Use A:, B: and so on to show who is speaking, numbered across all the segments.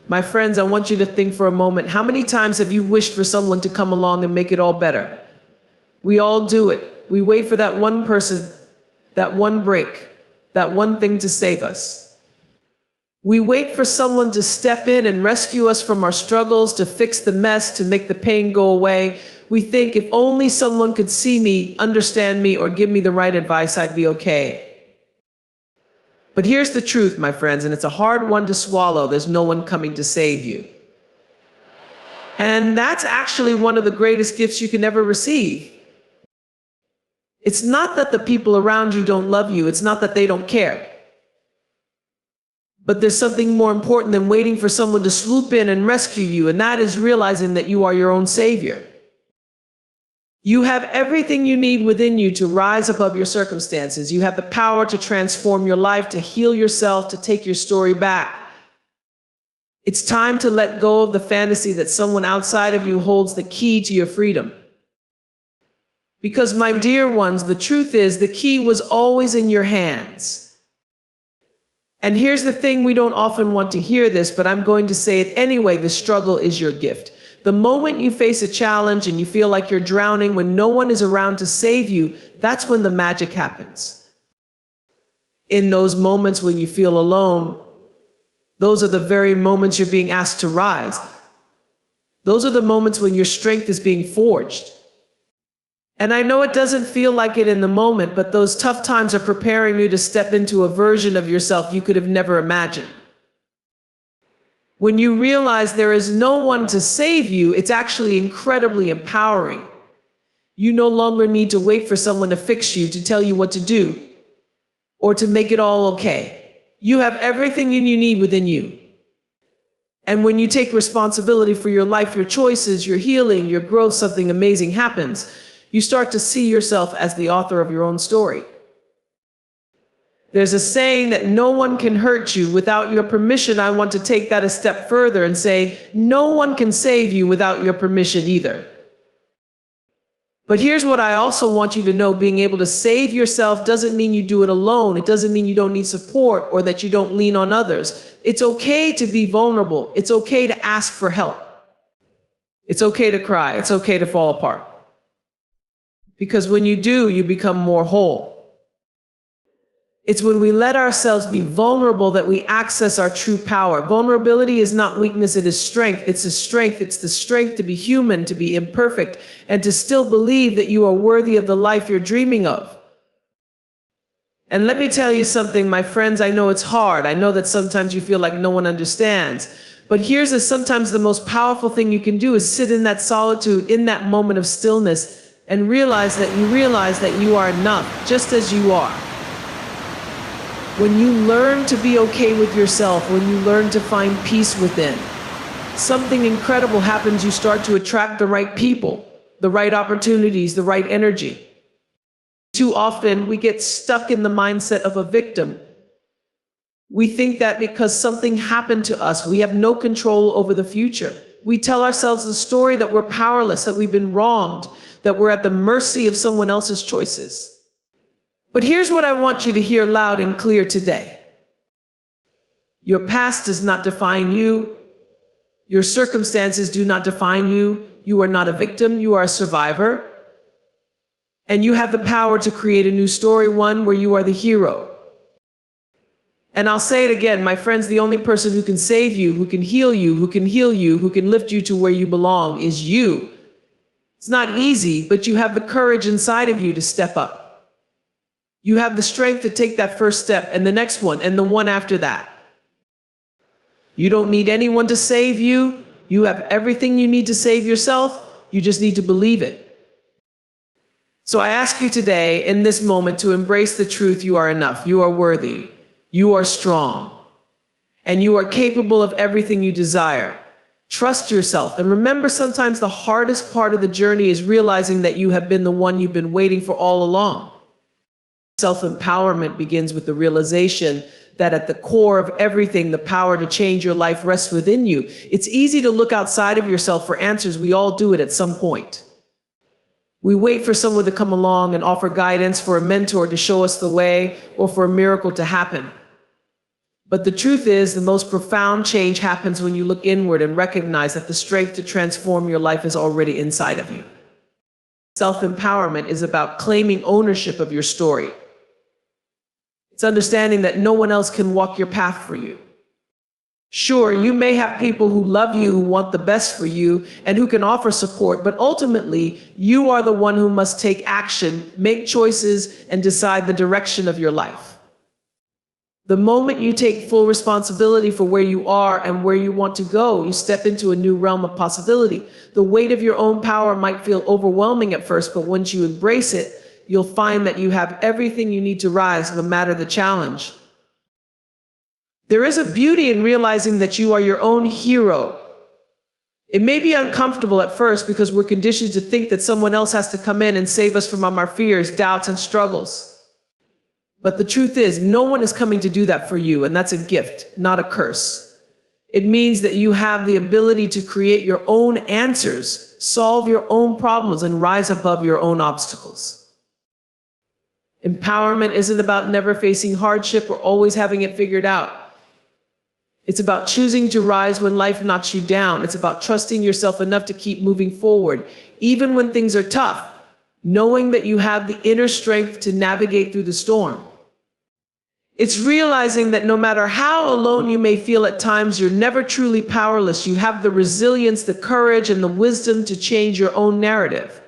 A: My friends, I want you to think for a moment, how many times have you wished for someone to come along and make it all better? We all do it. We wait for that one person, that one break, that one thing to save us. We wait for someone to step in and rescue us from our struggles, to fix the mess, to make the pain go away. We think if only someone could see me, understand me, or give me the right advice, I'd be okay. But here's the truth, my friends, and it's a hard one to swallow. There's no one coming to save you. And that's actually one of the greatest gifts you can ever receive. It's not that the people around you don't love you. It's not that they don't care. But there's something more important than waiting for someone to swoop in and rescue you, and that is realizing that you are your own savior. You have everything you need within you to rise above your circumstances. You have the power to transform your life, to heal yourself, to take your story back. It's time to let go of the fantasy that someone outside of you holds the key to your freedom. Because, my dear ones, the truth is the key was always in your hands. And here's the thing, we don't often want to hear this, but I'm going to say it anyway, the struggle is your gift. The moment you face a challenge and you feel like you're drowning, when no one is around to save you, that's when the magic happens. In those moments when you feel alone, those are the very moments you're being asked to rise. Those are the moments when your strength is being forged. And I know it doesn't feel like it in the moment, but those tough times are preparing you to step into a version of yourself you could have never imagined. When you realize there is no one to save you, it's actually incredibly empowering. You no longer need to wait for someone to fix you, to tell you what to do, or to make it all okay. You have everything you need within you. And when you take responsibility for your life, your choices, your healing, your growth, something amazing happens. You start to see yourself as the author of your own story. There's a saying that no one can hurt you without your permission. I want to take that a step further and say, no one can save you without your permission either. But here's what I also want you to know. Being able to save yourself doesn't mean you do it alone. It doesn't mean you don't need support or that you don't lean on others. It's okay to be vulnerable. It's okay to ask for help. It's okay to cry. It's okay to fall apart. Because when you do, you become more whole. It's when we let ourselves be vulnerable that we access our true power. Vulnerability is not weakness, it is strength. It's a strength. It's the strength to be human, to be imperfect, and to still believe that you are worthy of the life you're dreaming of. And let me tell you something, my friends, I know it's hard. I know that sometimes you feel like no one understands. But sometimes the most powerful thing you can do is sit in that solitude, in that moment of stillness, and realize that you are enough, just as you are. When you learn to be okay with yourself, when you learn to find peace within, something incredible happens. You start to attract the right people, the right opportunities, the right energy. Too often, we get stuck in the mindset of a victim. We think that because something happened to us, we have no control over the future. We tell ourselves the story that we're powerless, that we've been wronged, that we're at the mercy of someone else's choices. But here's what I want you to hear loud and clear today. Your past does not define you. Your circumstances do not define you. You are not a victim, you are a survivor. And you have the power to create a new story, one where you are the hero. And I'll say it again, my friends, the only person who can save you, who can heal you, who can lift you to where you belong is you. It's not easy, but you have the courage inside of you to step up. You have the strength to take that first step and the next one and the one after that. You don't need anyone to save you. You have everything you need to save yourself. You just need to believe it. So I ask you today, in this moment, to embrace the truth. You are enough. You are worthy. You are strong. And you are capable of everything you desire. Trust yourself. And remember, sometimes the hardest part of the journey is realizing that you have been the one you've been waiting for all along. Self-empowerment begins with the realization that at the core of everything, the power to change your life rests within you. It's easy to look outside of yourself for answers. We all do it at some point. We wait for someone to come along and offer guidance, for a mentor to show us the way, or for a miracle to happen. But the truth is, the most profound change happens when you look inward and recognize that the strength to transform your life is already inside of you. Self-empowerment is about claiming ownership of your story. It's understanding that no one else can walk your path for you. Sure, you may have people who love you, who want the best for you, and who can offer support, but ultimately, you are the one who must take action, make choices, and decide the direction of your life. The moment you take full responsibility for where you are and where you want to go, you step into a new realm of possibility. The weight of your own power might feel overwhelming at first, but once you embrace it, you'll find that you have everything you need to rise, no matter the challenge. There is a beauty in realizing that you are your own hero. It may be uncomfortable at first because we're conditioned to think that someone else has to come in and save us from our fears, doubts, and struggles. But the truth is, no one is coming to do that for you, and that's a gift, not a curse. It means that you have the ability to create your own answers, solve your own problems, and rise above your own obstacles. Empowerment isn't about never facing hardship or always having it figured out. It's about choosing to rise when life knocks you down. It's about trusting yourself enough to keep moving forward, even when things are tough, knowing that you have the inner strength to navigate through the storm. It's realizing that no matter how alone you may feel at times, you're never truly powerless. You have the resilience, the courage, and the wisdom to change your own narrative.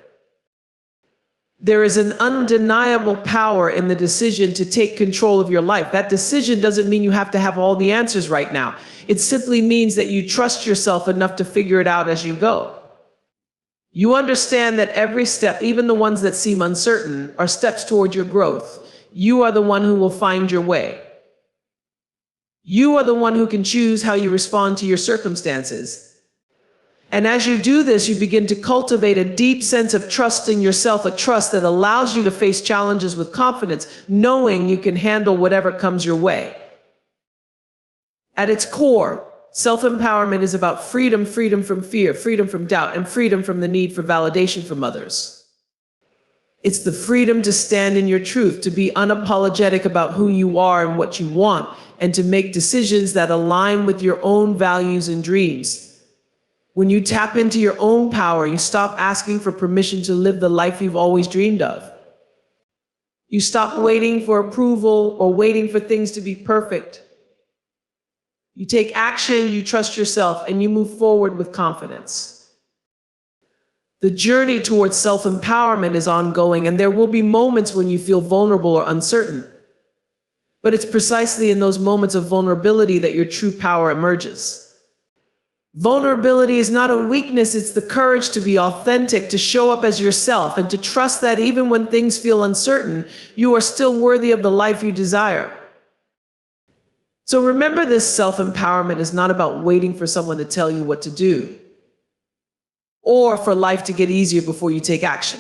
A: There is an undeniable power in the decision to take control of your life. That decision doesn't mean you have to have all the answers right now. It simply means that you trust yourself enough to figure it out as you go. You understand that every step, even the ones that seem uncertain, are steps toward your growth. You are the one who will find your way. You are the one who can choose how you respond to your circumstances. And as you do this, you begin to cultivate a deep sense of trust in yourself, a trust that allows you to face challenges with confidence, knowing you can handle whatever comes your way. At its core, self-empowerment is about freedom, freedom from fear, freedom from doubt, and freedom from the need for validation from others. It's the freedom to stand in your truth, to be unapologetic about who you are and what you want, and to make decisions that align with your own values and dreams. When you tap into your own power, you stop asking for permission to live the life you've always dreamed of. You stop waiting for approval or waiting for things to be perfect. You take action, you trust yourself, and you move forward with confidence. The journey towards self-empowerment is ongoing, and there will be moments when you feel vulnerable or uncertain. But it's precisely in those moments of vulnerability that your true power emerges. Vulnerability is not a weakness, it's the courage to be authentic, to show up as yourself, and to trust that even when things feel uncertain, you are still worthy of the life you desire. So remember, this self-empowerment is not about waiting for someone to tell you what to do, or for life to get easier before you take action.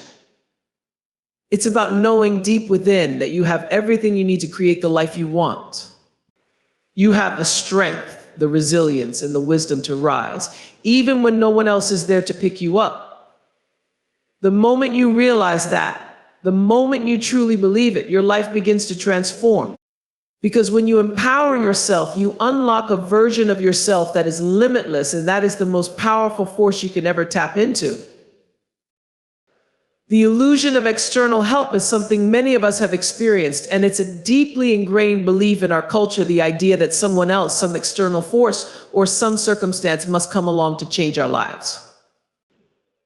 A: It's about knowing deep within that you have everything you need to create the life you want. You have the strength, the resilience, and the wisdom to rise, even when no one else is there to pick you up. The moment you realize that, the moment you truly believe it, your life begins to transform. Because when you empower yourself, you unlock a version of yourself that is limitless, and that is the most powerful force you can ever tap into. The illusion of external help is something many of us have experienced, and it's a deeply ingrained belief in our culture, the idea that someone else, some external force, or some circumstance must come along to change our lives.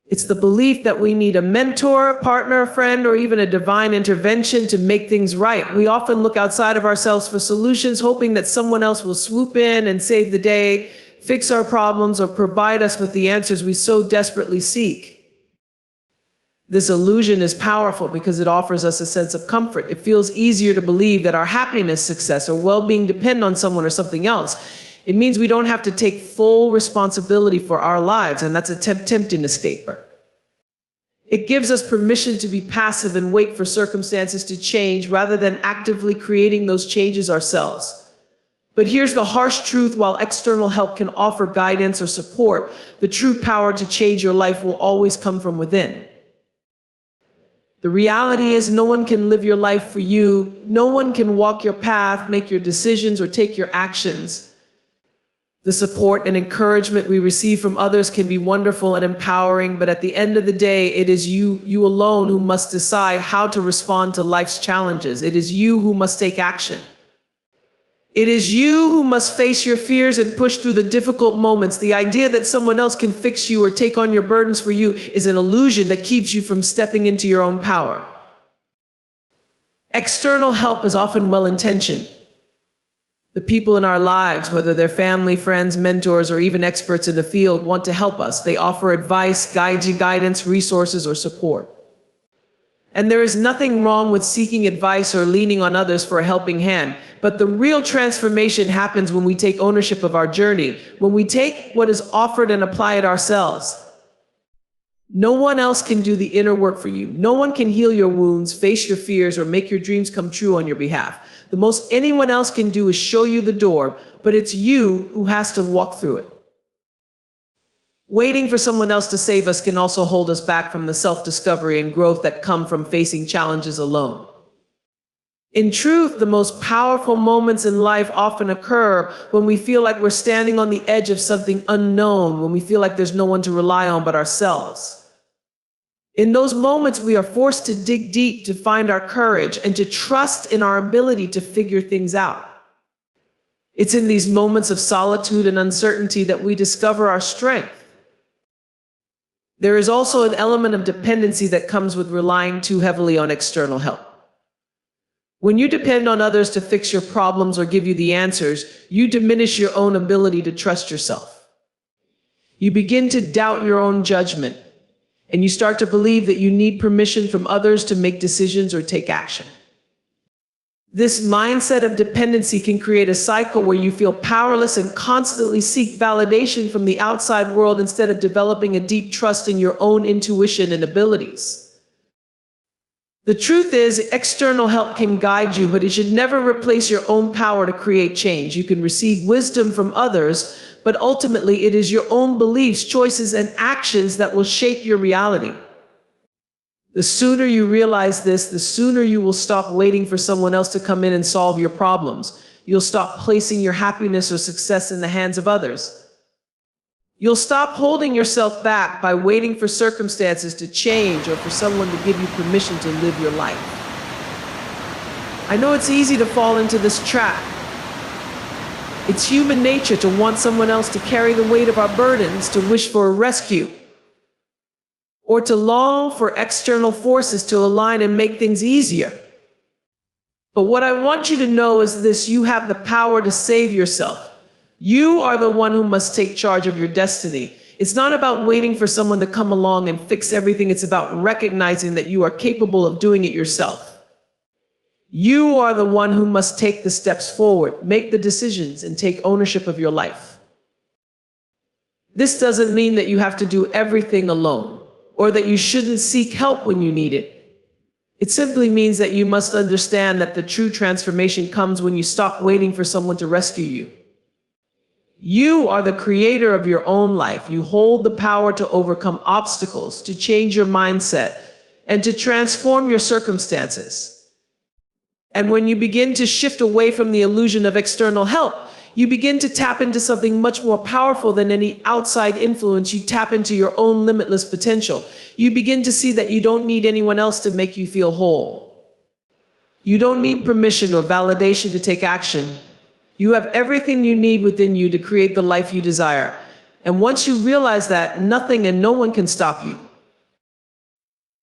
A: It's the belief that we need a mentor, partner, friend, or even a divine intervention to make things right. We often look outside of ourselves for solutions, hoping that someone else will swoop in and save the day, fix our problems, or provide us with the answers we so desperately seek. This illusion is powerful because it offers us a sense of comfort. It feels easier to believe that our happiness, success, or well-being depend on someone or something else. It means we don't have to take full responsibility for our lives, and that's a tempting state. It gives us permission to be passive and wait for circumstances to change rather than actively creating those changes ourselves. But here's the harsh truth: while external help can offer guidance or support, the true power to change your life will always come from within. The reality is no one can live your life for you. No one can walk your path, make your decisions, or take your actions. The support and encouragement we receive from others can be wonderful and empowering, but at the end of the day, it is you alone who must decide how to respond to life's challenges. It is you who must take action. It is you who must face your fears and push through the difficult moments. The idea that someone else can fix you or take on your burdens for you is an illusion that keeps you from stepping into your own power. External help is often well-intentioned. The people in our lives, whether they're family, friends, mentors, or even experts in the field, want to help us. They offer advice, guidance, resources, or support. And there is nothing wrong with seeking advice or leaning on others for a helping hand. But the real transformation happens when we take ownership of our journey, when we take what is offered and apply it ourselves. No one else can do the inner work for you. No one can heal your wounds, face your fears, or make your dreams come true on your behalf. The most anyone else can do is show you the door, but it's you who has to walk through it. Waiting for someone else to save us can also hold us back from the self-discovery and growth that come from facing challenges alone. In truth, the most powerful moments in life often occur when we feel like we're standing on the edge of something unknown, when we feel like there's no one to rely on but ourselves. In those moments, we are forced to dig deep to find our courage and to trust in our ability to figure things out. It's in these moments of solitude and uncertainty that we discover our strength. There is also an element of dependency that comes with relying too heavily on external help. When you depend on others to fix your problems or give you the answers, you diminish your own ability to trust yourself. You begin to doubt your own judgment, and you start to believe that you need permission from others to make decisions or take action. This mindset of dependency can create a cycle where you feel powerless and constantly seek validation from the outside world instead of developing a deep trust in your own intuition and abilities. The truth is, external help can guide you, but it should never replace your own power to create change. You can receive wisdom from others, but ultimately it is your own beliefs, choices, and actions that will shape your reality. The sooner you realize this, the sooner you will stop waiting for someone else to come in and solve your problems. You'll stop placing your happiness or success in the hands of others. You'll stop holding yourself back by waiting for circumstances to change or for someone to give you permission to live your life. I know it's easy to fall into this trap. It's human nature to want someone else to carry the weight of our burdens, to wish for a rescue, or to long for external forces to align and make things easier. But what I want you to know is this: you have the power to save yourself. You are the one who must take charge of your destiny. It's not about waiting for someone to come along and fix everything. It's about recognizing that you are capable of doing it yourself. You are the one who must take the steps forward, make the decisions, and take ownership of your life. This doesn't mean that you have to do everything alone, or that you shouldn't seek help when you need it. It simply means that you must understand that the true transformation comes when you stop waiting for someone to rescue you. You are the creator of your own life. You hold the power to overcome obstacles, to change your mindset, and to transform your circumstances. And when you begin to shift away from the illusion of external help, you begin to tap into something much more powerful than any outside influence. You tap into your own limitless potential. You begin to see that you don't need anyone else to make you feel whole. You don't need permission or validation to take action. You have everything you need within you to create the life you desire. And once you realize that, nothing and no one can stop you.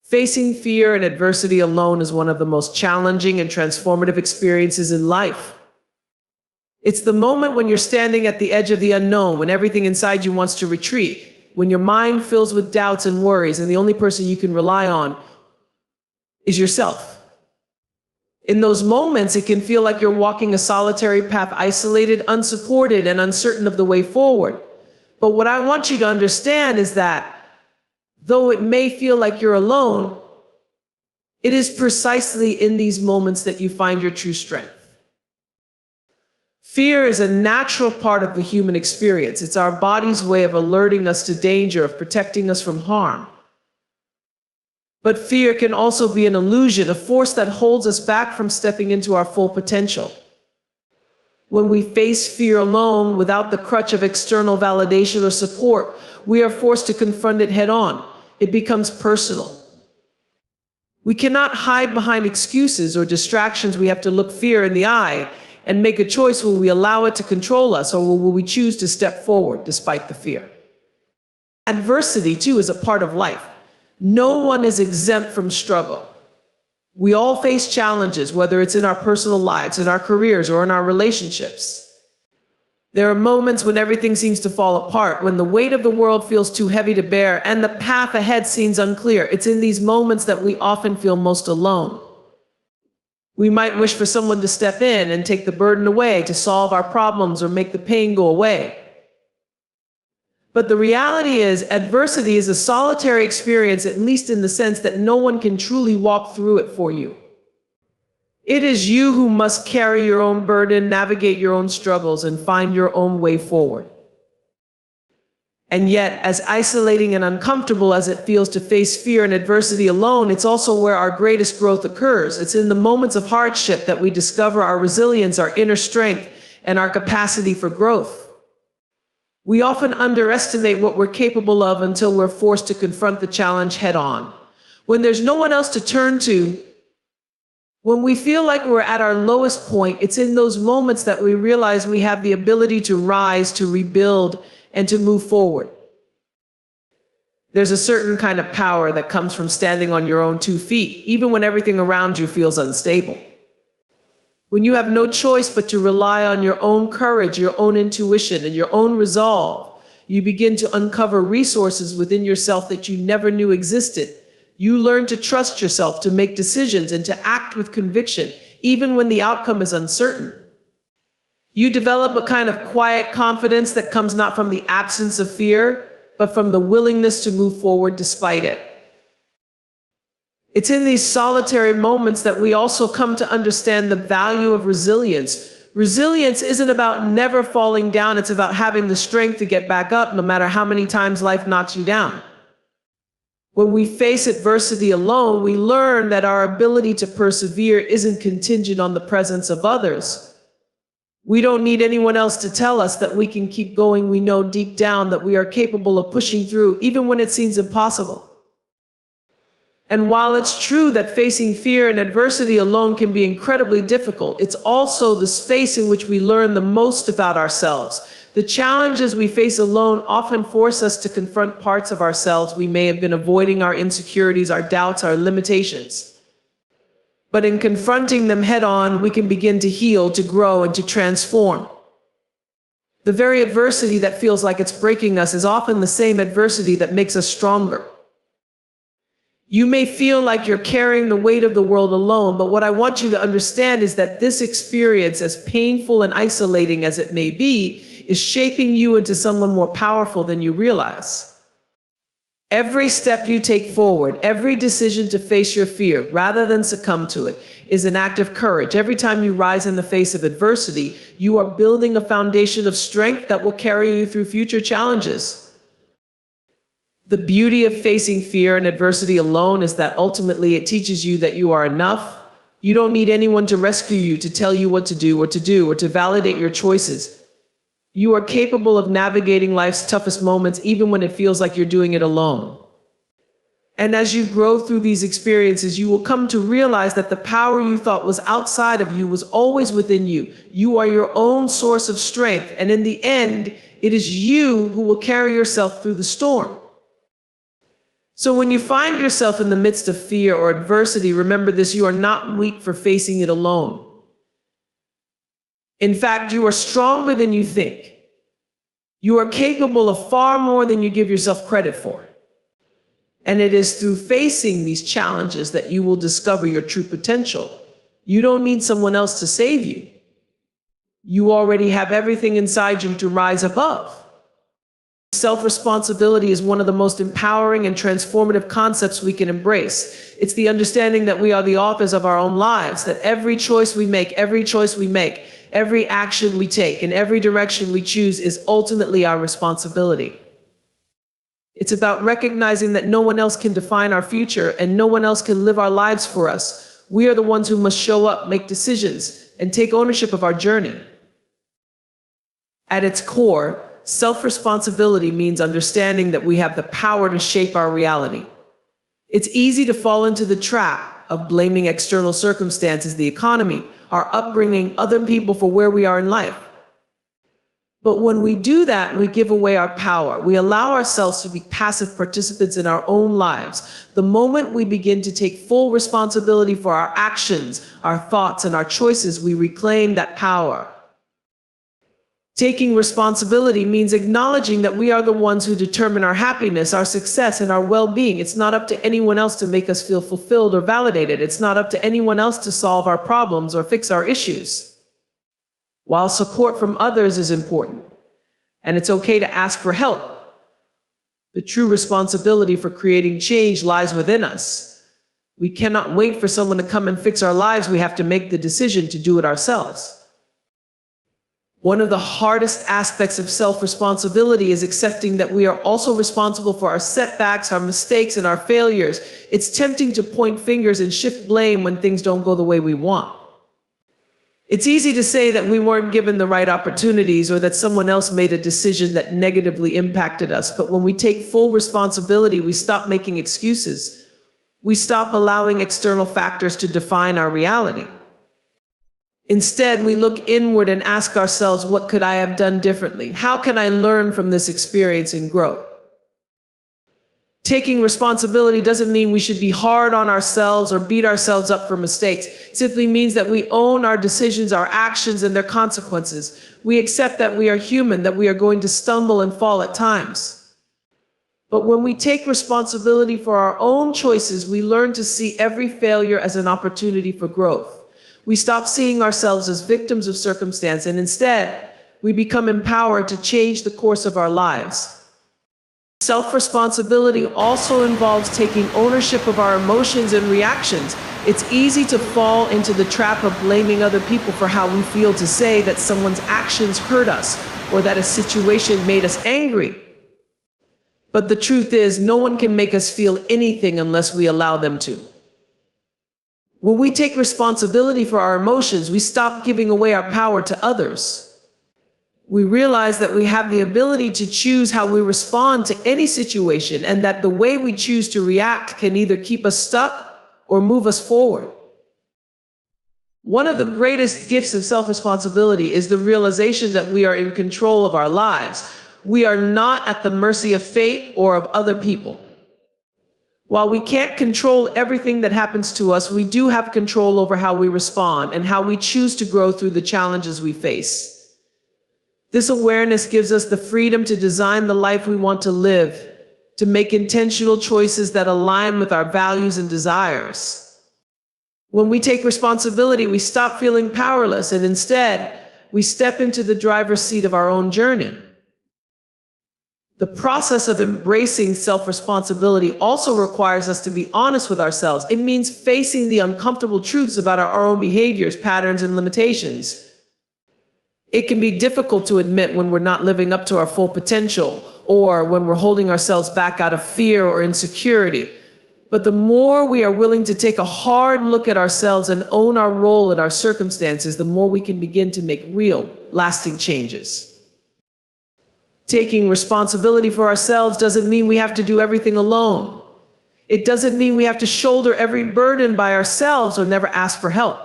A: Facing fear and adversity alone is one of the most challenging and transformative experiences in life. It's the moment when you're standing at the edge of the unknown, when everything inside you wants to retreat, when your mind fills with doubts and worries, and the only person you can rely on is yourself. In those moments, it can feel like you're walking a solitary path, isolated, unsupported, and uncertain of the way forward. But what I want you to understand is that, though it may feel like you're alone, it is precisely in these moments that you find your true strength. Fear is a natural part of the human experience. It's our body's way of alerting us to danger, of protecting us from harm. But fear can also be an illusion, a force that holds us back from stepping into our full potential. When we face fear alone, without the crutch of external validation or support, we are forced to confront it head on. It becomes personal. We cannot hide behind excuses or distractions. We have to look fear in the eye and make a choice. Will we allow it to control us, or will we choose to step forward despite the fear? Adversity, too, is a part of life. No one is exempt from struggle. We all face challenges, whether it's in our personal lives, in our careers, or in our relationships. There are moments when everything seems to fall apart, when the weight of the world feels too heavy to bear and the path ahead seems unclear. It's in these moments that we often feel most alone. We might wish for someone to step in and take the burden away, to solve our problems or make the pain go away. But the reality is, adversity is a solitary experience, at least in the sense that no one can truly walk through it for you. It is you who must carry your own burden, navigate your own struggles, and find your own way forward. And yet, as isolating and uncomfortable as it feels to face fear and adversity alone, it's also where our greatest growth occurs. It's in the moments of hardship that we discover our resilience, our inner strength, and our capacity for growth. We often underestimate what we're capable of until we're forced to confront the challenge head on. When there's no one else to turn to, when we feel like we're at our lowest point, it's in those moments that we realize we have the ability to rise, to rebuild, and to move forward. There's a certain kind of power that comes from standing on your own 2 feet, even when everything around you feels unstable. When you have no choice but to rely on your own courage, your own intuition, and your own resolve, you begin to uncover resources within yourself that you never knew existed. You learn to trust yourself, to make decisions, and to act with conviction, even when the outcome is uncertain. You develop a kind of quiet confidence that comes not from the absence of fear, but from the willingness to move forward despite it. It's in these solitary moments that we also come to understand the value of resilience. Resilience isn't about never falling down, it's about having the strength to get back up no matter how many times life knocks you down. When we face adversity alone, we learn that our ability to persevere isn't contingent on the presence of others. We don't need anyone else to tell us that we can keep going. We know deep down that we are capable of pushing through, even when it seems impossible. And while it's true that facing fear and adversity alone can be incredibly difficult, it's also the space in which we learn the most about ourselves. The challenges we face alone often force us to confront parts of ourselves we may have been avoiding, our insecurities, our doubts, our limitations. But in confronting them head on, we can begin to heal, to grow, and to transform. The very adversity that feels like it's breaking us is often the same adversity that makes us stronger. You may feel like you're carrying the weight of the world alone, but what I want you to understand is that this experience, as painful and isolating as it may be, is shaping you into someone more powerful than you realize. Every step you take forward, every decision to face your fear rather than succumb to it, is an act of courage. Every time you rise in the face of adversity, you are building a foundation of strength that will carry you through future challenges. The beauty of facing fear and adversity alone is that ultimately it teaches you that you are enough. You don't need anyone to rescue you, to tell you what to do, or to validate your choices. You are capable of navigating life's toughest moments, even when it feels like you're doing it alone. And as you grow through these experiences, you will come to realize that the power you thought was outside of you was always within you. You are your own source of strength, and in the end, it is you who will carry yourself through the storm. So when you find yourself in the midst of fear or adversity, remember this: you are not weak for facing it alone. In fact, you are stronger than you think. You are capable of far more than you give yourself credit for. And it is through facing these challenges that you will discover your true potential. You don't need someone else to save you. You already have everything inside you to rise above. Self-responsibility is one of the most empowering and transformative concepts we can embrace. It's the understanding that we are the authors of our own lives, that every choice we make, every action we take, and every direction we choose is ultimately our responsibility. It's about recognizing that no one else can define our future and no one else can live our lives for us. We are the ones who must show up, make decisions, and take ownership of our journey. At its core, self-responsibility means understanding that we have the power to shape our reality. It's easy to fall into the trap of blaming external circumstances, the economy, our upbringing, other people for where we are in life. But when we do that, we give away our power. We allow ourselves to be passive participants in our own lives. The moment we begin to take full responsibility for our actions, our thoughts, and our choices, we reclaim that power. Taking responsibility means acknowledging that we are the ones who determine our happiness, our success, and our well-being. It's not up to anyone else to make us feel fulfilled or validated. It's not up to anyone else to solve our problems or fix our issues. While support from others is important, and it's okay to ask for help, the true responsibility for creating change lies within us. We cannot wait for someone to come and fix our lives. We have to make the decision to do it ourselves. One of the hardest aspects of self-responsibility is accepting that we are also responsible for our setbacks, our mistakes, and our failures. It's tempting to point fingers and shift blame when things don't go the way we want. It's easy to say that we weren't given the right opportunities or that someone else made a decision that negatively impacted us. But when we take full responsibility, we stop making excuses. We stop allowing external factors to define our reality. Instead, we look inward and ask ourselves, what could I have done differently? How can I learn from this experience and grow? Taking responsibility doesn't mean we should be hard on ourselves or beat ourselves up for mistakes. It simply means that we own our decisions, our actions, and their consequences. We accept that we are human, that we are going to stumble and fall at times. But when we take responsibility for our own choices, we learn to see every failure as an opportunity for growth. We stop seeing ourselves as victims of circumstance, and instead, we become empowered to change the course of our lives. Self-responsibility also involves taking ownership of our emotions and reactions. It's easy to fall into the trap of blaming other people for how we feel, to say that someone's actions hurt us or that a situation made us angry. But the truth is, no one can make us feel anything unless we allow them to. When we take responsibility for our emotions, we stop giving away our power to others. We realize that we have the ability to choose how we respond to any situation, and that the way we choose to react can either keep us stuck or move us forward. One of the greatest gifts of self-responsibility is the realization that we are in control of our lives. We are not at the mercy of fate or of other people. While we can't control everything that happens to us, we do have control over how we respond and how we choose to grow through the challenges we face. This awareness gives us the freedom to design the life we want to live, to make intentional choices that align with our values and desires. When we take responsibility, we stop feeling powerless, and instead, we step into the driver's seat of our own journey. The process of embracing self-responsibility also requires us to be honest with ourselves. It means facing the uncomfortable truths about our own behaviors, patterns, and limitations. It can be difficult to admit when we're not living up to our full potential, or when we're holding ourselves back out of fear or insecurity. But the more we are willing to take a hard look at ourselves and own our role in our circumstances, the more we can begin to make real, lasting changes. Taking responsibility for ourselves doesn't mean we have to do everything alone. It doesn't mean we have to shoulder every burden by ourselves or never ask for help.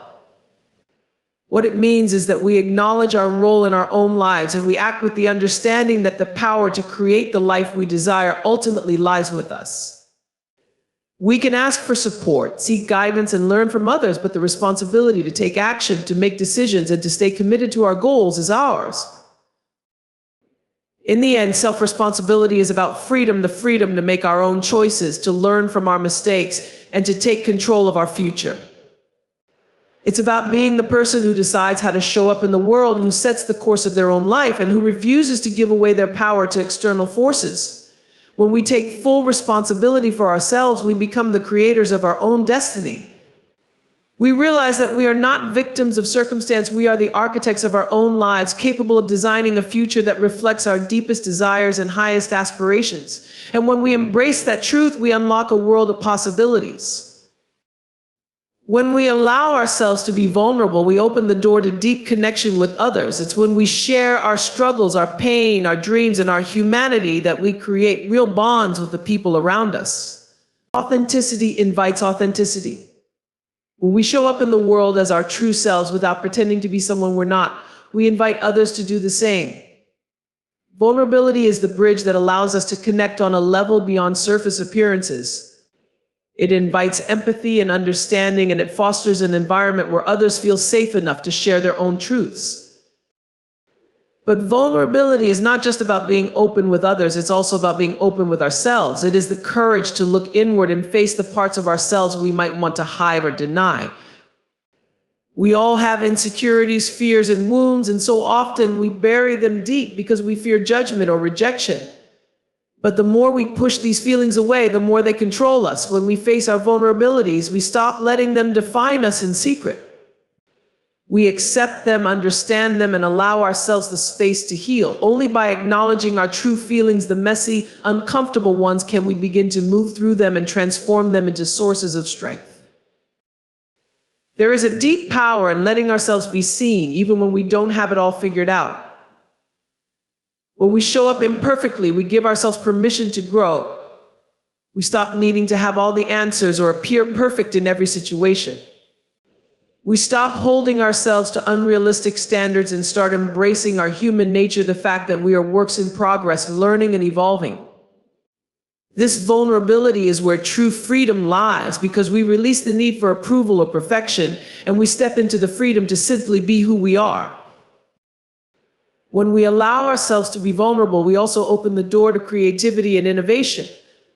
A: What it means is that we acknowledge our role in our own lives, and we act with the understanding that the power to create the life we desire ultimately lies with us. We can ask for support, seek guidance, and learn from others, but the responsibility to take action, to make decisions, and to stay committed to our goals is ours. In the end, self-responsibility is about freedom, the freedom to make our own choices, to learn from our mistakes, and to take control of our future. It's about being the person who decides how to show up in the world, who sets the course of their own life, and who refuses to give away their power to external forces. When we take full responsibility for ourselves, we become the creators of our own destiny. We realize that we are not victims of circumstance, we are the architects of our own lives, capable of designing a future that reflects our deepest desires and highest aspirations. And when we embrace that truth, we unlock a world of possibilities. When we allow ourselves to be vulnerable, we open the door to deep connection with others. It's when we share our struggles, our pain, our dreams, and our humanity that we create real bonds with the people around us. Authenticity invites authenticity. When we show up in the world as our true selves without pretending to be someone we're not, we invite others to do the same. Vulnerability is the bridge that allows us to connect on a level beyond surface appearances. It invites empathy and understanding, and it fosters an environment where others feel safe enough to share their own truths. But vulnerability is not just about being open with others, it's also about being open with ourselves. It is the courage to look inward and face the parts of ourselves we might want to hide or deny. We all have insecurities, fears, and wounds, and so often we bury them deep because we fear judgment or rejection. But the more we push these feelings away, the more they control us. When we face our vulnerabilities, we stop letting them define us in secret. We accept them, understand them, and allow ourselves the space to heal. Only by acknowledging our true feelings, the messy, uncomfortable ones, can we begin to move through them and transform them into sources of strength. There is a deep power in letting ourselves be seen, even when we don't have it all figured out. When we show up imperfectly, we give ourselves permission to grow. We stop needing to have all the answers or appear perfect in every situation. We stop holding ourselves to unrealistic standards and start embracing our human nature, the fact that we are works in progress, learning and evolving. This vulnerability is where true freedom lies, because we release the need for approval or perfection, and we step into the freedom to simply be who we are. When we allow ourselves to be vulnerable, we also open the door to creativity and innovation.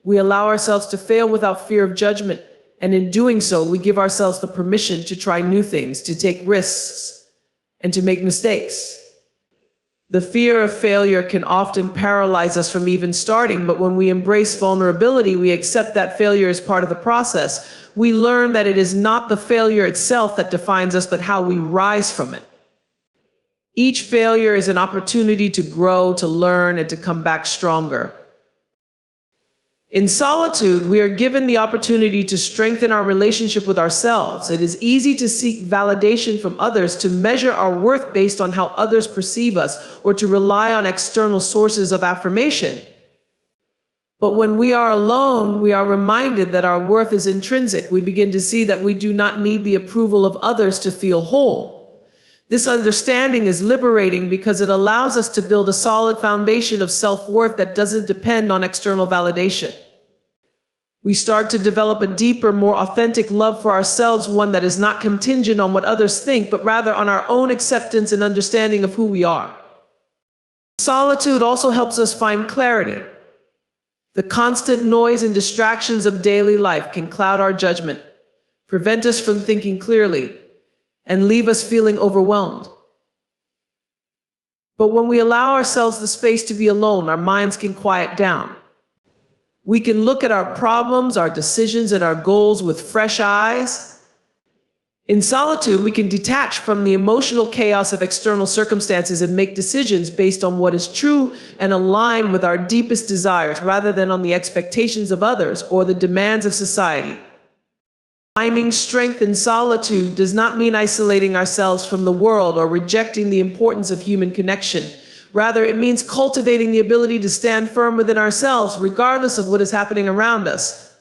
A: We allow ourselves to fail without fear of judgment, and in doing so, we give ourselves the permission to try new things, to take risks, and to make mistakes. The fear of failure can often paralyze us from even starting, but when we embrace vulnerability, we accept that failure is part of the process. We learn that it is not the failure itself that defines us, but how we rise from it. Each failure is an opportunity to grow, to learn, and to come back stronger. In solitude, we are given the opportunity to strengthen our relationship with ourselves. It is easy to seek validation from others, to measure our worth based on how others perceive us, or to rely on external sources of affirmation. But when we are alone, we are reminded that our worth is intrinsic. We begin to see that we do not need the approval of others to feel whole. This understanding is liberating because it allows us to build a solid foundation of self-worth that doesn't depend on external validation. We start to develop a deeper, more authentic love for ourselves, one that is not contingent on what others think, but rather on our own acceptance and understanding of who we are. Solitude also helps us find clarity. The constant noise and distractions of daily life can cloud our judgment, prevent us from thinking clearly, and leave us feeling overwhelmed. But when we allow ourselves the space to be alone, our minds can quiet down. We can look at our problems, our decisions, and our goals with fresh eyes. In solitude, we can detach from the emotional chaos of external circumstances and make decisions based on what is true and align with our deepest desires, rather than on the expectations of others or the demands of society. Finding strength in solitude does not mean isolating ourselves from the world or rejecting the importance of human connection. Rather, it means cultivating the ability to stand firm within ourselves, regardless of what is happening around us.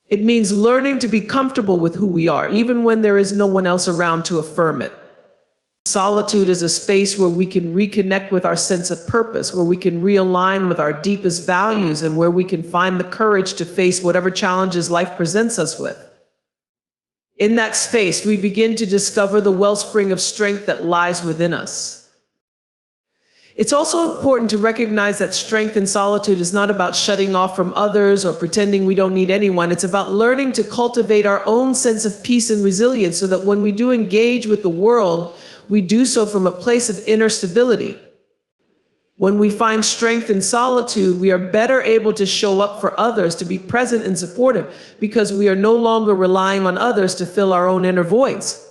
A: It means learning to be comfortable with who we are, even when there is no one else around to affirm it. Solitude is a space where we can reconnect with our sense of purpose, where we can realign with our deepest values, and where we can find the courage to face whatever challenges life presents us with. In that space, we begin to discover the wellspring of strength that lies within us. It's also important to recognize that strength in solitude is not about shutting off from others or pretending we don't need anyone. It's about learning to cultivate our own sense of peace and resilience, so that when we do engage with the world, we do so from a place of inner stability. When we find strength in solitude, we are better able to show up for others, to be present and supportive, because we are no longer relying on others to fill our own inner voids.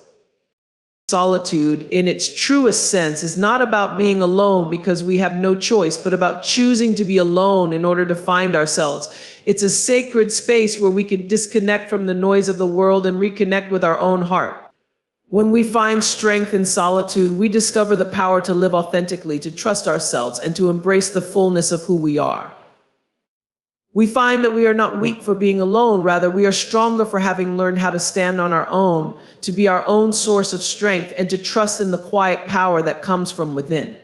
A: Solitude, in its truest sense, is not about being alone because we have no choice, but about choosing to be alone in order to find ourselves. It's a sacred space where we can disconnect from the noise of the world and reconnect with our own heart. When we find strength in solitude, we discover the power to live authentically, to trust ourselves, and to embrace the fullness of who we are. We find that we are not weak for being alone, rather we are stronger for having learned how to stand on our own, to be our own source of strength, and to trust in the quiet power that comes from within.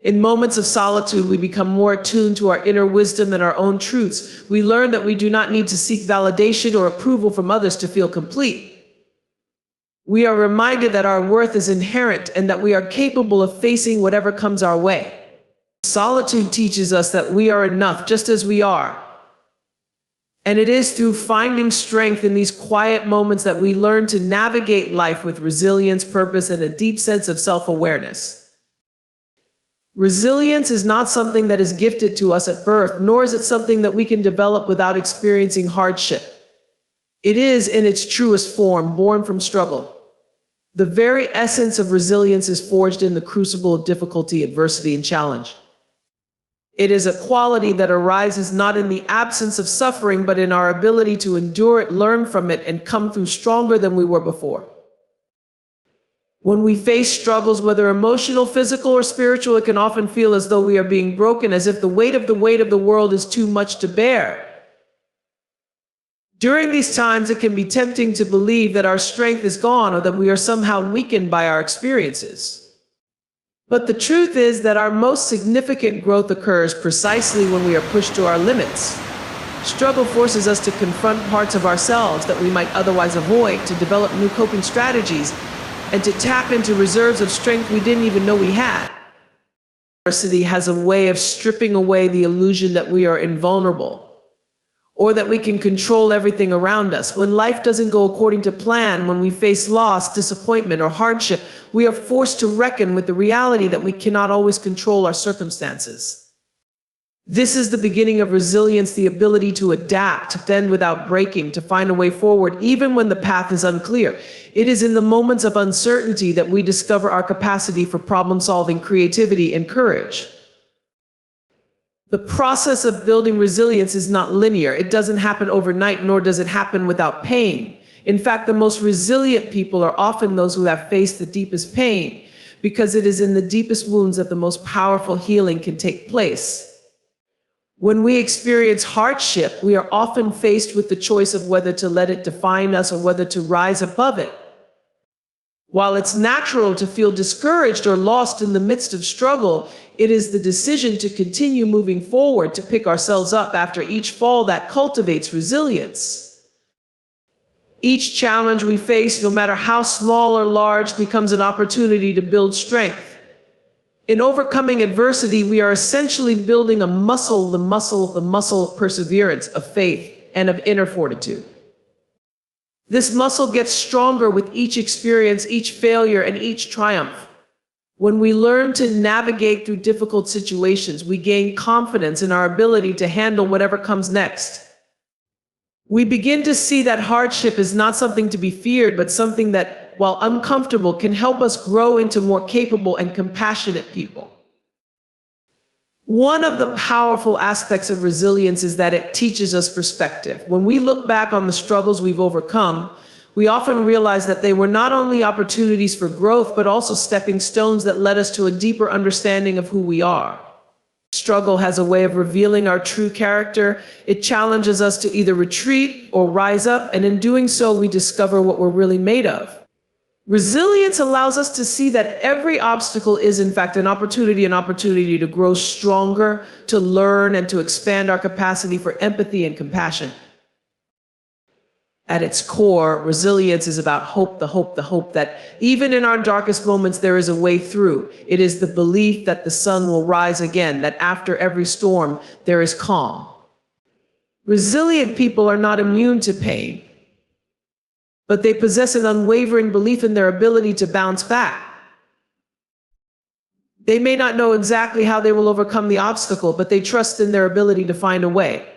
A: In moments of solitude, we become more attuned to our inner wisdom and our own truths. We learn that we do not need to seek validation or approval from others to feel complete. We are reminded that our worth is inherent and that we are capable of facing whatever comes our way. Solitude teaches us that we are enough just as we are. And it is through finding strength in these quiet moments that we learn to navigate life with resilience, purpose, and a deep sense of self-awareness. Resilience is not something that is gifted to us at birth, nor is it something that we can develop without experiencing hardship. It is, in its truest form, born from struggle. The very essence of resilience is forged in the crucible of difficulty, adversity, and challenge. It is a quality that arises not in the absence of suffering, but in our ability to endure it, learn from it, and come through stronger than we were before. When we face struggles, whether emotional, physical, or spiritual, it can often feel as though we are being broken, as if the weight of the world is too much to bear. During these times, it can be tempting to believe that our strength is gone or that we are somehow weakened by our experiences. But the truth is that our most significant growth occurs precisely when we are pushed to our limits. Struggle forces us to confront parts of ourselves that we might otherwise avoid, to develop new coping strategies, and to tap into reserves of strength we didn't even know we had. Adversity has a way of stripping away the illusion that we are invulnerable, or that we can control everything around us. When life doesn't go according to plan, when we face loss, disappointment, or hardship, we are forced to reckon with the reality that we cannot always control our circumstances. This is the beginning of resilience, the ability to adapt, to bend without breaking, to find a way forward, even when the path is unclear. It is in the moments of uncertainty that we discover our capacity for problem-solving, creativity, and courage. The process of building resilience is not linear. It doesn't happen overnight, nor does it happen without pain. In fact, the most resilient people are often those who have faced the deepest pain, because it is in the deepest wounds that the most powerful healing can take place. When we experience hardship, we are often faced with the choice of whether to let it define us or whether to rise above it. While it's natural to feel discouraged or lost in the midst of struggle, it is the decision to continue moving forward, to pick ourselves up after each fall, that cultivates resilience. Each challenge we face, no matter how small or large, becomes an opportunity to build strength. In overcoming adversity, we are essentially building a muscle, the muscle of perseverance, of faith, and of inner fortitude. This muscle gets stronger with each experience, each failure, and each triumph. When we learn to navigate through difficult situations, we gain confidence in our ability to handle whatever comes next. We begin to see that hardship is not something to be feared, but something that, while uncomfortable, can help us grow into more capable and compassionate people. One of the powerful aspects of resilience is that it teaches us perspective. When we look back on the struggles we've overcome, we often realize that they were not only opportunities for growth, but also stepping stones that led us to a deeper understanding of who we are. Struggle has a way of revealing our true character. It challenges us to either retreat or rise up, and in doing so, we discover what we're really made of. Resilience allows us to see that every obstacle is, in fact, an opportunity to grow stronger, to learn, and to expand our capacity for empathy and compassion. At its core, resilience is about hope, the hope that even in our darkest moments, there is a way through. It is the belief that the sun will rise again, that after every storm, there is calm. Resilient people are not immune to pain, but they possess an unwavering belief in their ability to bounce back. They may not know exactly how they will overcome the obstacle, but they trust in their ability to find a way.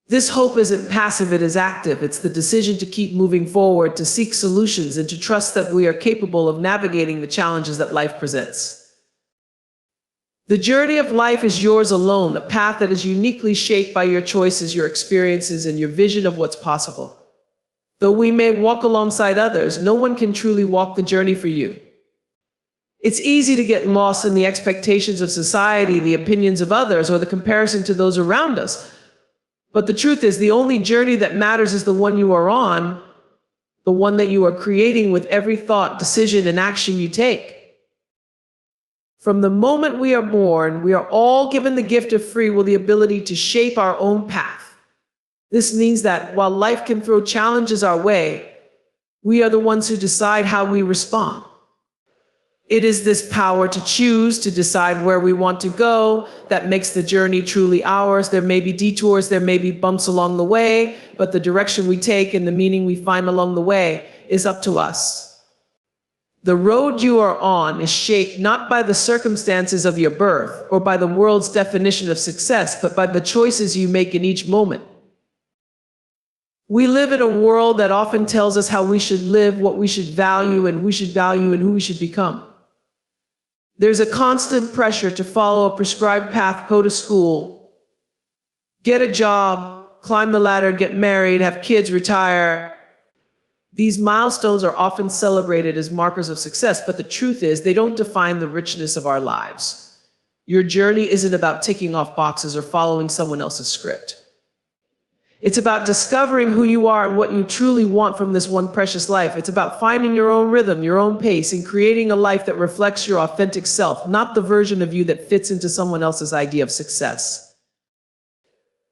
A: This hope isn't passive, it is active. It's the decision to keep moving forward, to seek solutions, and to trust that we are capable of navigating the challenges that life presents. The journey of life is yours alone, a path that is uniquely shaped by your choices, your experiences, and your vision of what's possible. Though we may walk alongside others, no one can truly walk the journey for you. It's easy to get lost in the expectations of society, the opinions of others, or the comparison to those around us. But the truth is, the only journey that matters is the one you are on, the one that you are creating with every thought, decision, and action you take. From the moment we are born, we are all given the gift of free will, the ability to shape our own path. This means that while life can throw challenges our way, we are the ones who decide how we respond. It is this power to choose, to decide where we want to go, that makes the journey truly ours. There may be detours, there may be bumps along the way, but the direction we take and the meaning we find along the way is up to us. The road you are on is shaped not by the circumstances of your birth or by the world's definition of success, but by the choices you make in each moment. We live in a world that often tells us how we should live, what we should value, and who we should become. There's a constant pressure to follow a prescribed path, go to school, get a job, climb the ladder, get married, have kids, retire. These milestones are often celebrated as markers of success, but the truth is they don't define the richness of our lives. Your journey isn't about ticking off boxes or following someone else's script. It's about discovering who you are and what you truly want from this one precious life. It's about finding your own rhythm, your own pace, and creating a life that reflects your authentic self, not the version of you that fits into someone else's idea of success.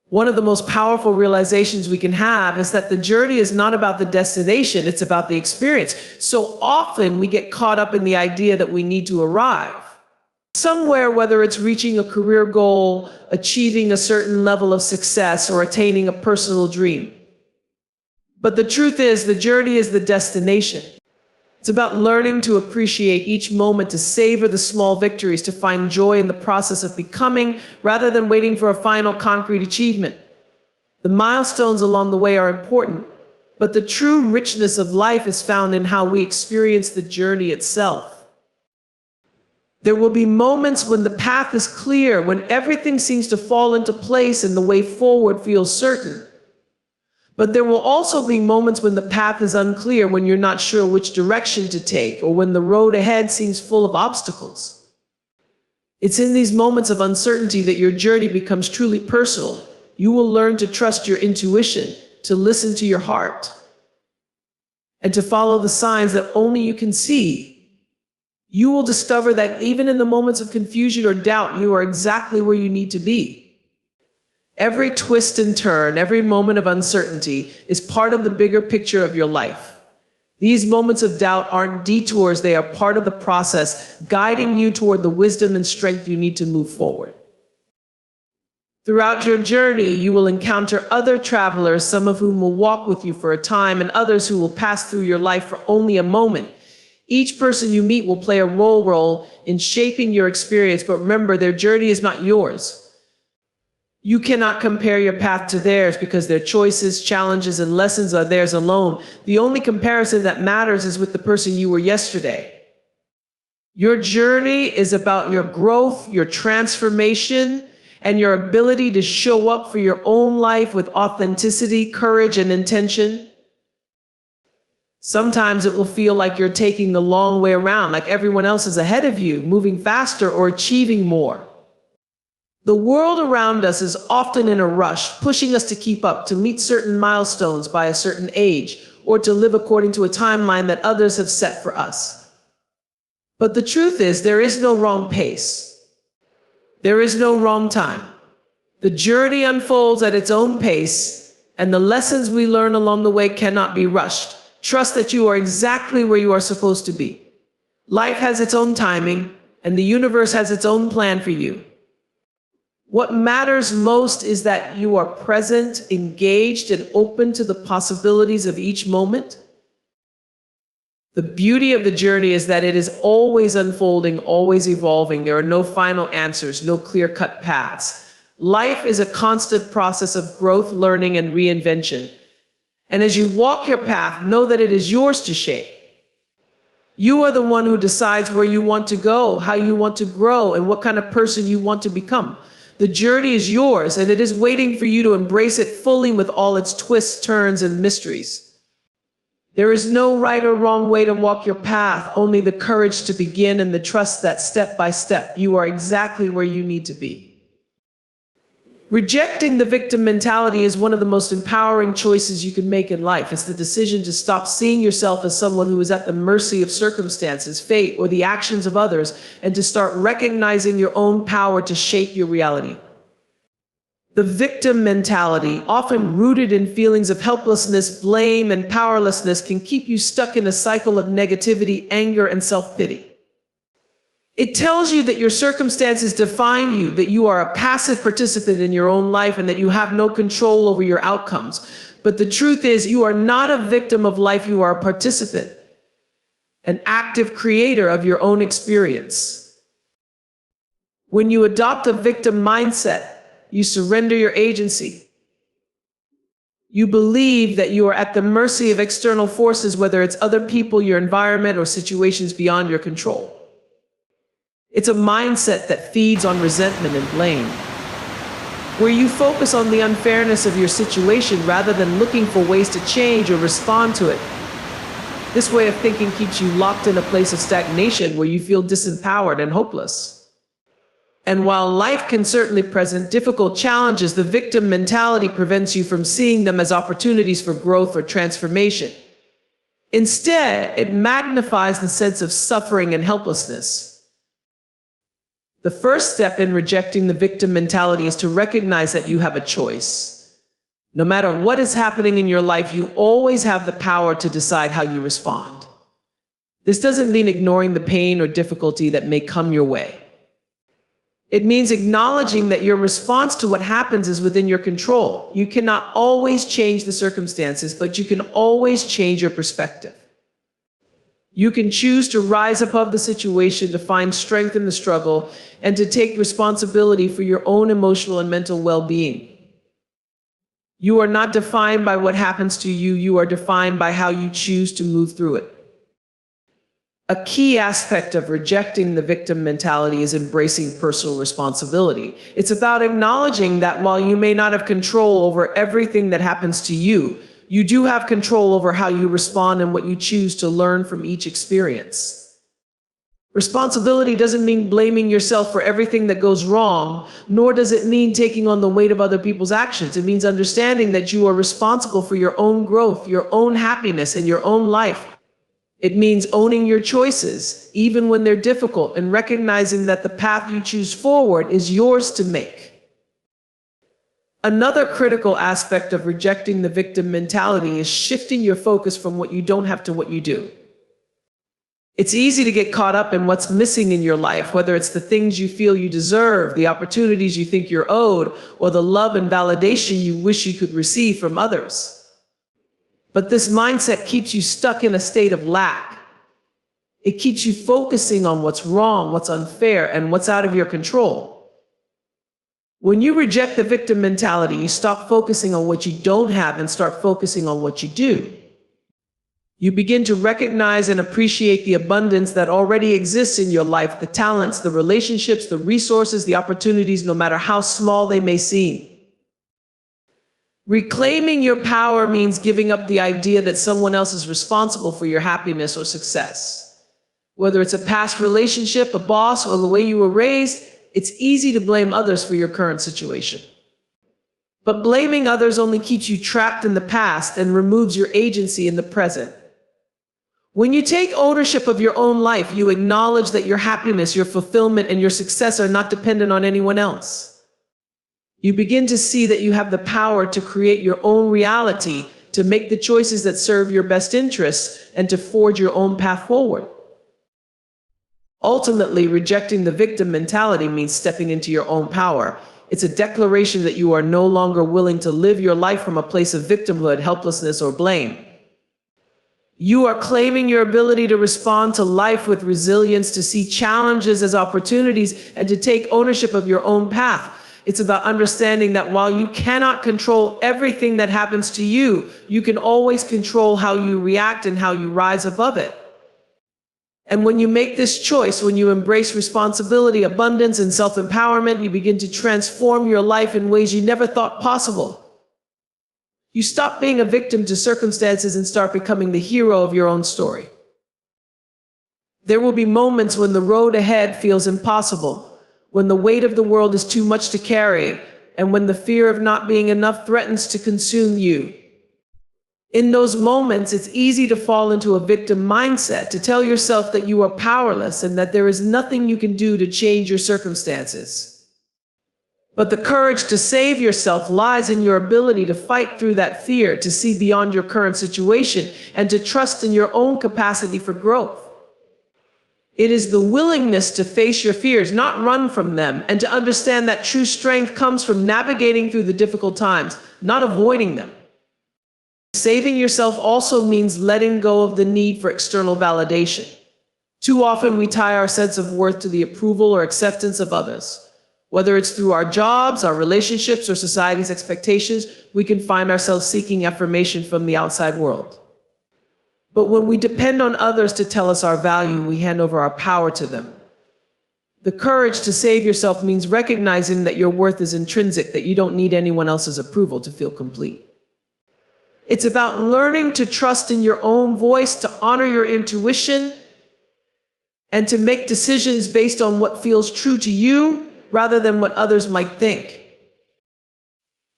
A: One of the most powerful realizations we can have is that the journey is not about the destination, it's about the experience. So often we get caught up in the idea that we need to arrive somewhere, whether it's reaching a career goal, achieving a certain level of success, or attaining a personal dream. But the truth is, the journey is the destination. It's about learning to appreciate each moment, to savor the small victories, to find joy in the process of becoming, rather than waiting for a final concrete achievement. The milestones along the way are important, but the true richness of life is found in how we experience the journey itself. There will be moments when the path is clear, when everything seems to fall into place and the way forward feels certain. But there will also be moments when the path is unclear, when you're not sure which direction to take, or when the road ahead seems full of obstacles. It's in these moments of uncertainty that your journey becomes truly personal. You will learn to trust your intuition, to listen to your heart, and to follow the signs that only you can see. You will discover that even in the moments of confusion or doubt, you are exactly where you need to be. Every twist and turn, every moment of uncertainty is part of the bigger picture of your life. These moments of doubt aren't detours, they are part of the process, guiding you toward the wisdom and strength you need to move forward. Throughout your journey, you will encounter other travelers, some of whom will walk with you for a time, and others who will pass through your life for only a moment. Each person you meet will play a role in shaping your experience, but remember, their journey is not yours. You cannot compare your path to theirs because their choices, challenges, and lessons are theirs alone. The only comparison that matters is with the person you were yesterday. Your journey is about your growth, your transformation, and your ability to show up for your own life with authenticity, courage, and intention. Sometimes it will feel like you're taking the long way around, like everyone else is ahead of you, moving faster or achieving more. The world around us is often in a rush, pushing us to keep up, to meet certain milestones by a certain age, or to live according to a timeline that others have set for us. But the truth is, there is no wrong pace. There is no wrong time. The journey unfolds at its own pace, and the lessons we learn along the way cannot be rushed. Trust that you are exactly where you are supposed to be. Life has its own timing, and the universe has its own plan for you. What matters most is that you are present, engaged, and open to the possibilities of each moment. The beauty of the journey is that it is always unfolding, always evolving. There are no final answers, no clear-cut paths. Life is a constant process of growth, learning, and reinvention. And as you walk your path, know that it is yours to shape. You are the one who decides where you want to go, how you want to grow, and what kind of person you want to become. The journey is yours, and it is waiting for you to embrace it fully with all its twists, turns, and mysteries. There is no right or wrong way to walk your path, only the courage to begin and the trust that step by step, you are exactly where you need to be. Rejecting the victim mentality is one of the most empowering choices you can make in life. It's the decision to stop seeing yourself as someone who is at the mercy of circumstances, fate, or the actions of others, and to start recognizing your own power to shape your reality. The victim mentality, often rooted in feelings of helplessness, blame, and powerlessness, can keep you stuck in a cycle of negativity, anger, and self-pity. It tells you that your circumstances define you, that you are a passive participant in your own life, and that you have no control over your outcomes. But the truth is, you are not a victim of life, you are a participant, an active creator of your own experience. When you adopt a victim mindset, you surrender your agency. You believe that you are at the mercy of external forces, whether it's other people, your environment, or situations beyond your control. It's a mindset that feeds on resentment and blame, where you focus on the unfairness of your situation rather than looking for ways to change or respond to it. This way of thinking keeps you locked in a place of stagnation where you feel disempowered and hopeless. And while life can certainly present difficult challenges, the victim mentality prevents you from seeing them as opportunities for growth or transformation. Instead, it magnifies the sense of suffering and helplessness. The first step in rejecting the victim mentality is to recognize that you have a choice. No matter what is happening in your life, you always have the power to decide how you respond. This doesn't mean ignoring the pain or difficulty that may come your way. It means acknowledging that your response to what happens is within your control. You cannot always change the circumstances, but you can always change your perspective. You can choose to rise above the situation, to find strength in the struggle, and to take responsibility for your own emotional and mental well-being. You are not defined by what happens to you, you are defined by how you choose to move through it. A key aspect of rejecting the victim mentality is embracing personal responsibility. It's about acknowledging that while you may not have control over everything that happens to you, you do have control over how you respond and what you choose to learn from each experience. Responsibility doesn't mean blaming yourself for everything that goes wrong, nor does it mean taking on the weight of other people's actions. It means understanding that you are responsible for your own growth, your own happiness, and your own life. It means owning your choices, even when they're difficult, and recognizing that the path you choose forward is yours to make. Another critical aspect of rejecting the victim mentality is shifting your focus from what you don't have to what you do. It's easy to get caught up in what's missing in your life, whether it's the things you feel you deserve, the opportunities you think you're owed, or the love and validation you wish you could receive from others. But this mindset keeps you stuck in a state of lack. It keeps you focusing on what's wrong, what's unfair, and what's out of your control. When you reject the victim mentality, you stop focusing on what you don't have and start focusing on what you do. You begin to recognize and appreciate the abundance that already exists in your life, the talents, the relationships, the resources, the opportunities, no matter how small they may seem. Reclaiming your power means giving up the idea that someone else is responsible for your happiness or success. Whether it's a past relationship, a boss, or the way you were raised, it's easy to blame others for your current situation. But blaming others only keeps you trapped in the past and removes your agency in the present. When you take ownership of your own life, you acknowledge that your happiness, your fulfillment, and your success are not dependent on anyone else. You begin to see that you have the power to create your own reality, to make the choices that serve your best interests, and to forge your own path forward. Ultimately, rejecting the victim mentality means stepping into your own power. It's a declaration that you are no longer willing to live your life from a place of victimhood, helplessness, or blame. You are claiming your ability to respond to life with resilience, to see challenges as opportunities, and to take ownership of your own path. It's about understanding that while you cannot control everything that happens to you, you can always control how you react and how you rise above it. And when you make this choice, when you embrace responsibility, abundance, and self-empowerment, you begin to transform your life in ways you never thought possible. You stop being a victim to circumstances and start becoming the hero of your own story. There will be moments when the road ahead feels impossible, when the weight of the world is too much to carry, and when the fear of not being enough threatens to consume you. In those moments, it's easy to fall into a victim mindset, to tell yourself that you are powerless and that there is nothing you can do to change your circumstances. But the courage to save yourself lies in your ability to fight through that fear, to see beyond your current situation, and to trust in your own capacity for growth. It is the willingness to face your fears, not run from them, and to understand that true strength comes from navigating through the difficult times, not avoiding them. Saving yourself also means letting go of the need for external validation. Too often we tie our sense of worth to the approval or acceptance of others. Whether it's through our jobs, our relationships, or society's expectations, we can find ourselves seeking affirmation from the outside world. But when we depend on others to tell us our value, we hand over our power to them. The courage to save yourself means recognizing that your worth is intrinsic, that you don't need anyone else's approval to feel complete. It's about learning to trust in your own voice, to honor your intuition, and to make decisions based on what feels true to you, rather than what others might think.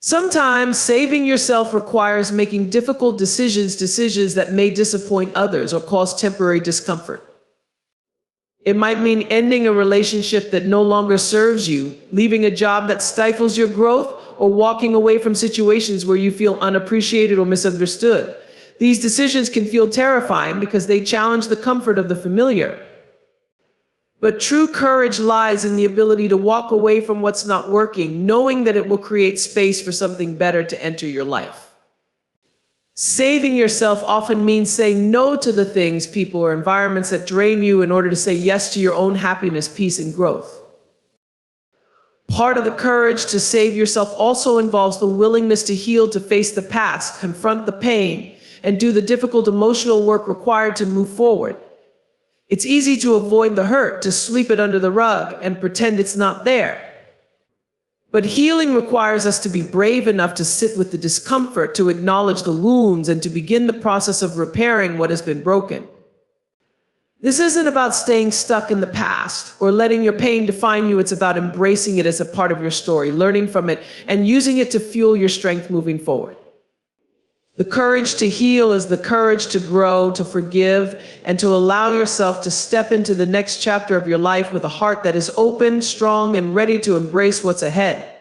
A: Sometimes saving yourself requires making difficult decisions that may disappoint others or cause temporary discomfort. It might mean ending a relationship that no longer serves you, leaving a job that stifles your growth, or walking away from situations where you feel unappreciated or misunderstood. These decisions can feel terrifying because they challenge the comfort of the familiar. But true courage lies in the ability to walk away from what's not working, knowing that it will create space for something better to enter your life. Saving yourself often means saying no to the things, people, or environments that drain you in order to say yes to your own happiness, peace, and growth. Part of the courage to save yourself also involves the willingness to heal, to face the past, confront the pain, and do the difficult emotional work required to move forward. It's easy to avoid the hurt, to sweep it under the rug and pretend it's not there. But healing requires us to be brave enough to sit with the discomfort, to acknowledge the wounds, and to begin the process of repairing what has been broken. This isn't about staying stuck in the past or letting your pain define you. It's about embracing it as a part of your story, learning from it, and using it to fuel your strength moving forward. The courage to heal is the courage to grow, to forgive, and to allow yourself to step into the next chapter of your life with a heart that is open, strong, and ready to embrace what's ahead.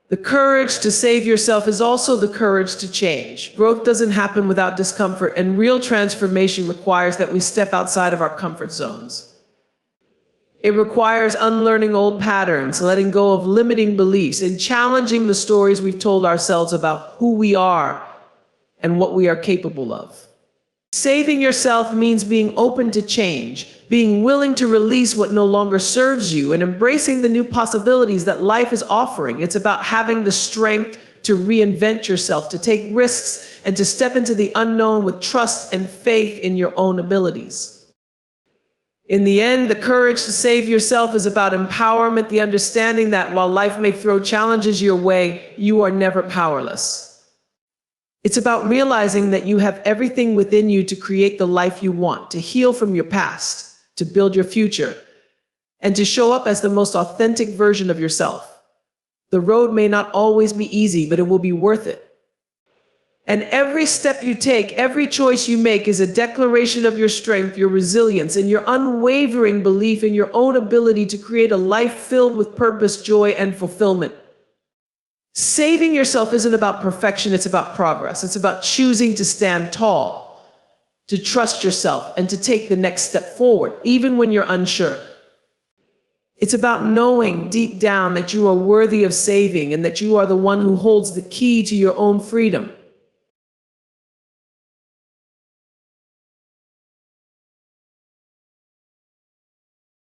A: The courage to save yourself is also the courage to change. Growth doesn't happen without discomfort, and real transformation requires that we step outside of our comfort zones. It requires unlearning old patterns, letting go of limiting beliefs, and challenging the stories we've told ourselves about who we are and what we are capable of. Saving yourself means being open to change, being willing to release what no longer serves you, and embracing the new possibilities that life is offering. It's about having the strength to reinvent yourself, to take risks, and to step into the unknown with trust and faith in your own abilities. In the end, the courage to save yourself is about empowerment, the understanding that while life may throw challenges your way, you are never powerless. It's about realizing that you have everything within you to create the life you want, to heal from your past, to build your future, and to show up as the most authentic version of yourself. The road may not always be easy, but it will be worth it. And every step you take, every choice you make is a declaration of your strength, your resilience, and your unwavering belief in your own ability to create a life filled with purpose, joy, and fulfillment. Saving yourself isn't about perfection, it's about progress. It's about choosing to stand tall, to trust yourself, and to take the next step forward, even when you're unsure. It's about knowing deep down that you are worthy of saving and that you are the one who holds the key to your own freedom.